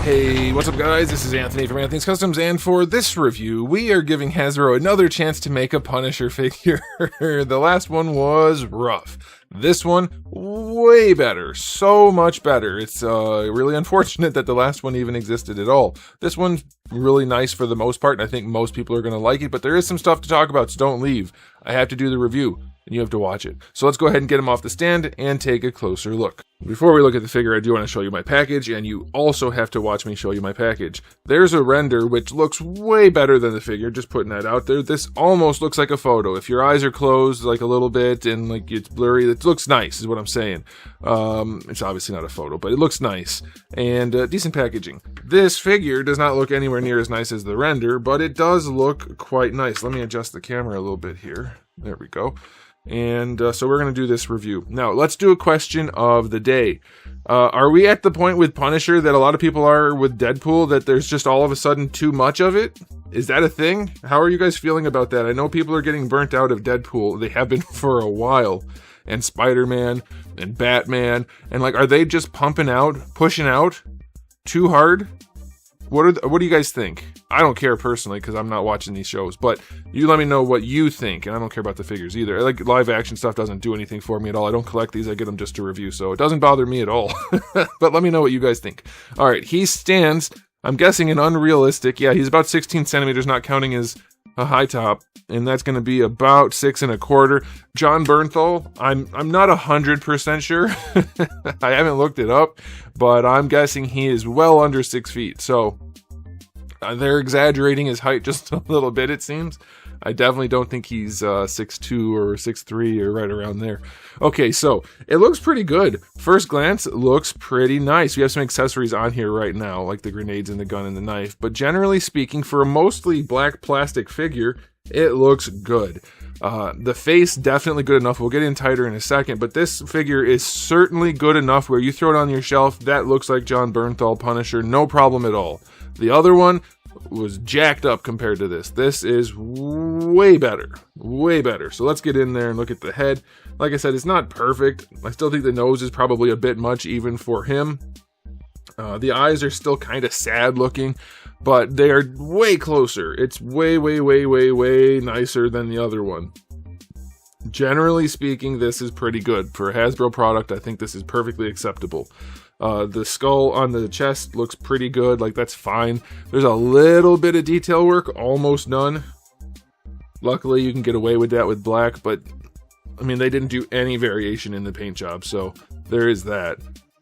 Hey, what's up guys? This is Anthony from Anthony's Customs, and for this review, we are giving Hasbro another chance to make a Punisher figure. The last one was rough. This one, way better. So much better. It's really unfortunate that the last one even existed at all. This one's really nice for the most part, and I think most people are going to like it, but there is some stuff to talk about, so don't leave. I have to do the review, and you have to watch it. So let's go ahead and get him off the stand and take a closer look. Before we look at the figure, I do want to show you my package, and you also have to watch me show you my package. There's a render which looks way better than the figure, just putting that out there. This almost looks like a photo. If your eyes are closed like a little bit and like it's blurry, it looks nice is what I'm saying. It's obviously not a photo, but it looks nice. And decent packaging. This figure does not look anywhere near as nice as the render, but it does look quite nice. Let me adjust the camera a little bit here. There we go. And so we're going to do this review. Now, let's do a question of the day. Are we at the point with Punisher that a lot of people are with Deadpool, that there's just all of a sudden too much of it? Is that a thing? How are you guys feeling about that? I know people are getting burnt out of Deadpool. They have been for a while. And Spider-Man and Batman. And like, are they just pumping out, pushing out too hard? What do you guys think? I don't care personally because I'm not watching these shows, but you let me know what you think, and I don't care about the figures either. Like, live action stuff doesn't do anything for me at all. I don't collect these, I get them just to review, so it doesn't bother me at all. But let me know what you guys think. Alright, he stands, I'm guessing an unrealistic, yeah, he's about 16 centimeters, not counting his high top, and that's going to be about 6 1/4. Jon Bernthal, I'm not 100% sure. I haven't looked it up, but I'm guessing he is well under 6 feet, so they're exaggerating his height just a little bit, it seems. I definitely don't think he's 6'2 or 6'3 or right around there. Okay, so it looks pretty good. First glance, it looks pretty nice. We have some accessories on here right now, like the grenades and the gun and the knife. But generally speaking, for a mostly black plastic figure, it looks good. The face, definitely good enough. We'll get in tighter in a second, but this figure is certainly good enough where you throw it on your shelf, that looks like Jon Bernthal Punisher, no problem at all. The other one was jacked up compared to this. This is way better. Way better. So let's get in there and look at the head. Like I said, it's not perfect. I still think the nose is probably a bit much even for him. The eyes are still kind of sad looking, but they are way closer. It's way, way, way, way, way nicer than the other one. Generally speaking, this is pretty good. For a Hasbro product, I think this is perfectly acceptable. The skull on the chest looks pretty good, like that's fine. There's a little bit of detail work, almost none. Luckily you can get away with that with black, but I mean they didn't do any variation in the paint job, so there is that.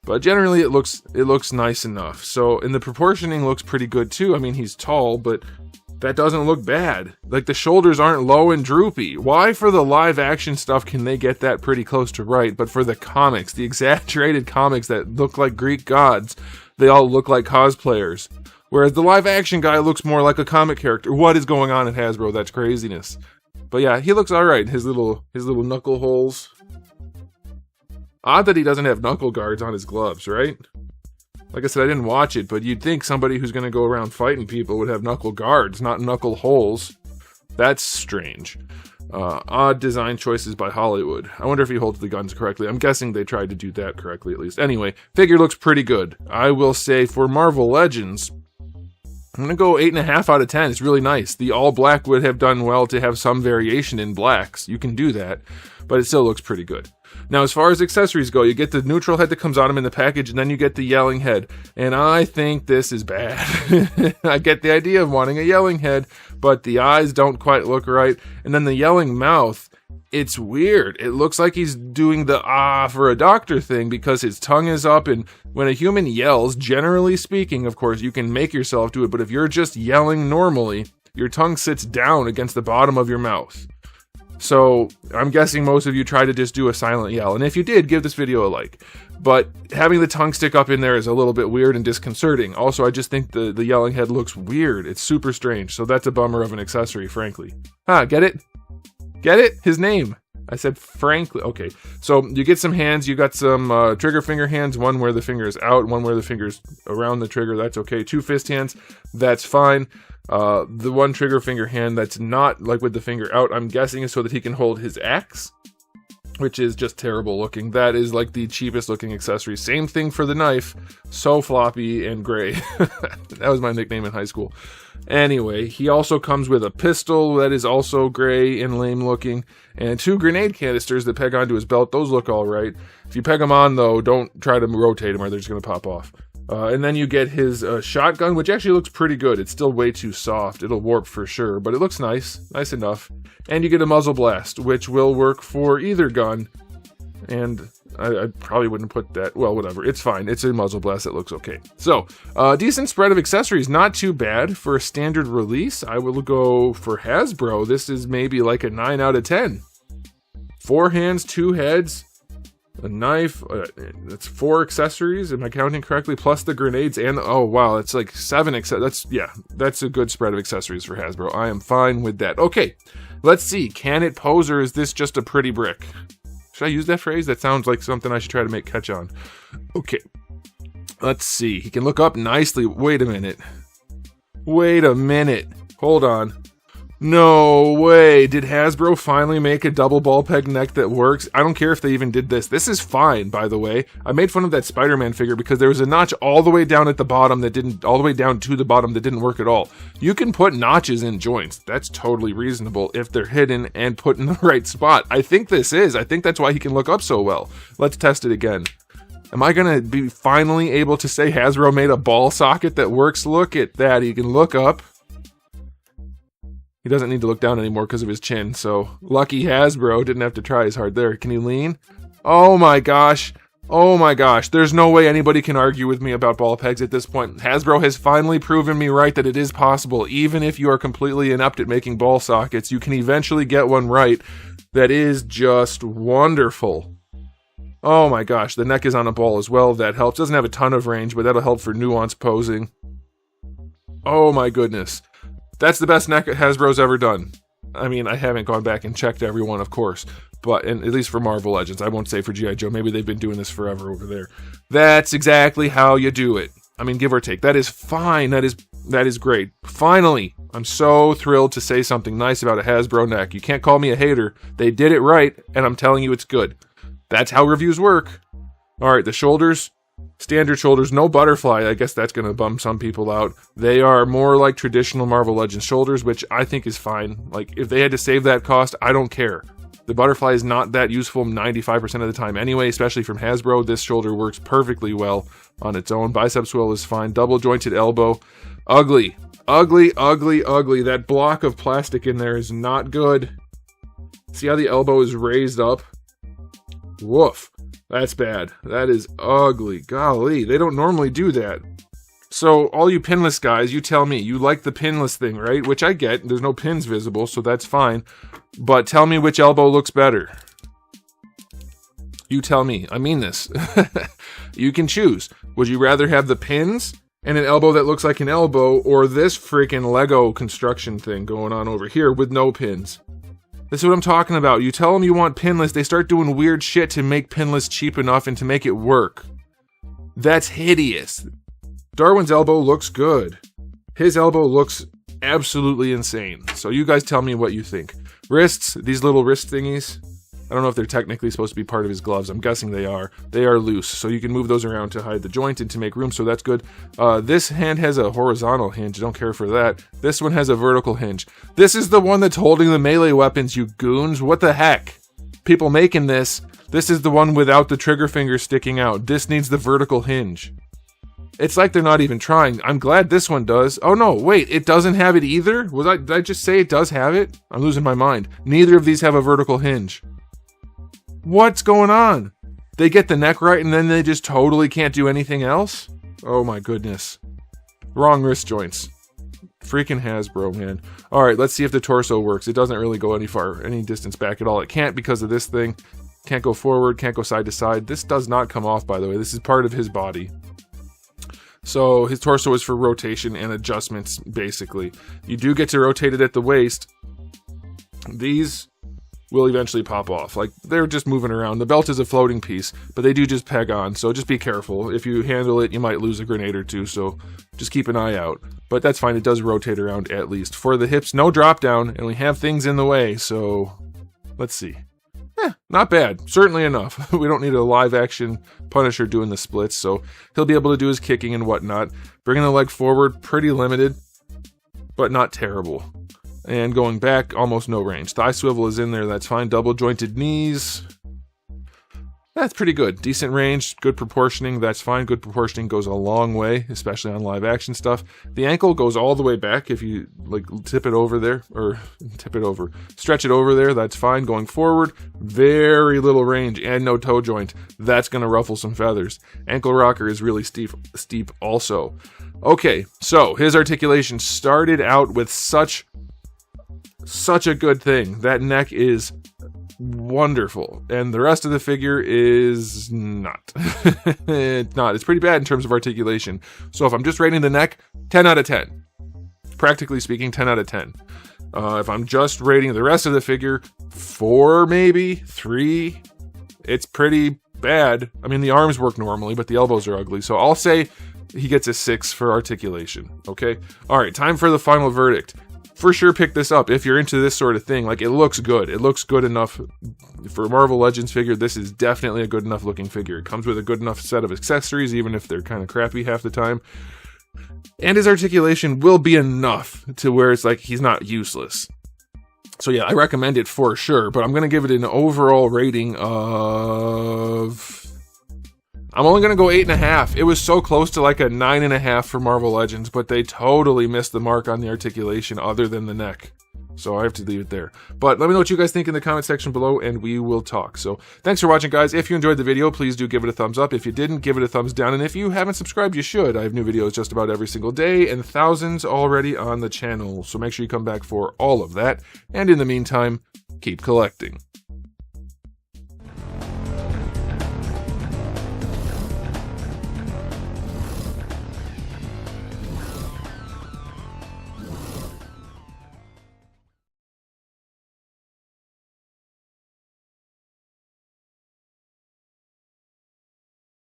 But generally it looks nice enough. So, and the proportioning looks pretty good too. I mean, he's tall, but that doesn't look bad. Like, the shoulders aren't low and droopy. Why for the live action stuff can they get that pretty close to right, but for the comics, the exaggerated comics that look like Greek gods, they all look like cosplayers. Whereas the live action guy looks more like a comic character. What is going on at Hasbro? That's craziness. But yeah, he looks alright. His little knuckle holes. Odd that he doesn't have knuckle guards on his gloves, right? Like I said, I didn't watch it, but you'd think somebody who's going to go around fighting people would have knuckle guards, not knuckle holes. That's strange. Odd design choices by Hollywood. I wonder if he holds the guns correctly. I'm guessing they tried to do that correctly at least. Anyway, figure looks pretty good. I will say for Marvel Legends, I'm going to go 8.5 out of 10. It's really nice. The all black would have done well to have some variation in blacks. You can do that, but it still looks pretty good. Now, as far as accessories go, you get the neutral head that comes on him in the package, and then you get the yelling head. And I think this is bad. I get the idea of wanting a yelling head, but the eyes don't quite look right. And then the yelling mouth, it's weird. It looks like he's doing the for a doctor thing because his tongue is up, and when a human yells, generally speaking, of course, you can make yourself do it, but if you're just yelling normally, your tongue sits down against the bottom of your mouth. So, I'm guessing most of you try to just do a silent yell, and if you did, give this video a like. But having the tongue stick up in there is a little bit weird and disconcerting. Also, I just think the yelling head looks weird. It's super strange, so that's a bummer of an accessory, frankly. Get it? Get it? His name. I said frankly. Okay, so you get some hands. You got some trigger finger hands, one where the finger is out, one where the finger's around the trigger. That's okay. 2 fist hands. That's fine. The one trigger finger hand that's not like with the finger out, I'm guessing is so that he can hold his axe. which is just terrible looking. That is like the cheapest looking accessory. Same thing for the knife. So floppy and gray. That was my nickname in high school. Anyway, he also comes with a pistol that is also gray and lame looking, and 2 grenade canisters that peg onto his belt. Those look all right. If you peg them on, though, don't try to rotate them or they're just going to pop off. And then you get his shotgun, which actually looks pretty good. It's still way too soft. It'll warp for sure, but it looks nice. Nice enough. And you get a muzzle blast, which will work for either gun. And I probably wouldn't put that... Well, whatever. It's fine. It's a muzzle blast that looks okay. So, decent spread of accessories. Not too bad for a standard release. I will go for Hasbro. This is maybe like a 9 out of 10. 4 hands, 2 heads, a knife. That's 4 accessories. Am I counting correctly? Plus the grenades and... Oh, wow. It's like 7 accessories. That's a good spread of accessories for Hasbro. I am fine with that. Okay. Let's see. Can it pose, or is this just a pretty brick? Should I use that phrase? That sounds like something I should try to make catch on. Okay. Let's see. He can look up nicely. Wait a minute. Hold on. No way. Did Hasbro finally make a double ball peg neck that works? I don't care if they even did this. This is fine, by the way. I made fun of that Spider-Man figure because there was a notch all the way down at the bottom that didn't, all the way down to the bottom that didn't work at all. You can put notches in joints. That's totally reasonable if they're hidden and put in the right spot. I think that's why he can look up so well. Let's test it again. Am I going to be finally able to say Hasbro made a ball socket that works? Look at that. He can look up. He doesn't need to look down anymore because of his chin, so lucky Hasbro didn't have to try as hard there. Can he lean? Oh my gosh. Oh my gosh. There's no way anybody can argue with me about ball pegs at this point. Hasbro has finally proven me right that it is possible. Even if you are completely inept at making ball sockets, you can eventually get one right that is just wonderful. Oh my gosh. The neck is on a ball as well. That helps. Doesn't have a ton of range, but that'll help for nuanced posing. Oh my goodness. That's the best neck Hasbro's ever done. I mean, I haven't gone back and checked every one, of course, but and at least for Marvel Legends. I won't say for G.I. Joe. Maybe they've been doing this forever over there. That's exactly how you do it. I mean, give or take. That is fine. That is great. Finally, I'm so thrilled to say something nice about a Hasbro neck. You can't call me a hater. They did it right, and I'm telling you it's good. That's how reviews work. All right, the shoulders. Standard shoulders, no butterfly. I guess that's going to bum some people out. They are more like traditional Marvel Legends shoulders, which I think is fine. Like, if they had to save that cost, I don't care. The butterfly is not that useful 95% of the time anyway, especially from Hasbro. This shoulder works perfectly well on its own. Bicep swell is fine. Double jointed elbow. Ugly. Ugly, ugly, ugly. That block of plastic in there is not good. See how the elbow is raised up? Woof. That's bad. That is ugly. Golly, they don't normally do that. So, all you pinless guys, you tell me. You like the pinless thing, right? Which I get. There's no pins visible, so that's fine. But tell me which elbow looks better. You tell me. I mean this. You can choose. Would you rather have the pins and an elbow that looks like an elbow, or this freaking Lego construction thing going on over here with no pins? This is what I'm talking about. You tell them you want pinless, they start doing weird shit to make pinless cheap enough and to make it work. That's hideous. Darwin's elbow looks good. His elbow looks absolutely insane. So you guys tell me what you think. Wrists, these little wrist thingies. I don't know if they're technically supposed to be part of his gloves. I'm guessing they are. They are loose, so you can move those around to hide the joint and to make room, so that's good. This hand has a horizontal hinge. Don't care for that. This one has a vertical hinge. This is the one that's holding the melee weapons, you goons. What the heck? People making this is the one without the trigger finger sticking out. This needs the vertical hinge. It's like they're not even trying. I'm glad this one does. Oh no, wait, it doesn't have it either? Did I just say it does have it? I'm losing my mind. Neither of these have a vertical hinge. What's going on? They get the neck right and then they just totally can't do anything else? Oh my goodness. Wrong wrist joints. Freaking Hasbro, man. Alright, let's see if the torso works. It doesn't really go any distance back at all. It can't because of this thing. Can't go forward, can't go side to side. This does not come off, by the way. This is part of his body. So his torso is for rotation and adjustments, basically. You do get to rotate it at the waist. These will eventually pop off. Like, they're just moving around. The belt is a floating piece, but they do just peg on, so just be careful. If you handle it, you might lose a grenade or two, so just keep an eye out. But that's fine, it does rotate around at least. For the hips, no drop down, and we have things in the way, so let's see. Not bad. Certainly enough. We don't need a live action Punisher doing the splits, so he'll be able to do his kicking and whatnot. Bringing the leg forward, pretty limited, but not terrible. And going back, almost no range. Thigh swivel is in there, that's fine. Double jointed knees. That's pretty good. Decent range, good proportioning, that's fine. Good proportioning goes a long way, especially on live action stuff. The ankle goes all the way back if you like tip it over there, or stretch it over there, that's fine. Going forward, very little range and no toe joint. That's gonna ruffle some feathers. Ankle rocker is really steep also. Okay, so his articulation started out with such a good thing. That neck is wonderful, and the rest of the figure is not. It's not. It's pretty bad in terms of articulation. So if I'm just rating the neck, 10 out of 10. Practically speaking, 10 out of 10. If I'm just rating the rest of the figure, 4 maybe, 3. It's pretty bad. I mean, the arms work normally, but the elbows are ugly. So I'll say he gets a 6 for articulation. Okay? All right, time for the final verdict. For sure pick this up if you're into this sort of thing. Like, it looks good. It looks good enough for a Marvel Legends figure. This is definitely a good enough looking figure. It comes with a good enough set of accessories, even if they're kind of crappy half the time. And his articulation will be enough to where it's like he's not useless. So yeah, I recommend it for sure, but I'm going to give it an overall rating of... I'm only going to go 8.5. It was so close to like a 9.5 for Marvel Legends, but they totally missed the mark on the articulation other than the neck. So I have to leave it there. But let me know what you guys think in the comment section below, and we will talk. So thanks for watching, guys. If you enjoyed the video, please do give it a thumbs up. If you didn't, give it a thumbs down. And if you haven't subscribed, you should. I have new videos just about every single day, and thousands already on the channel. So make sure you come back for all of that. And in the meantime, keep collecting.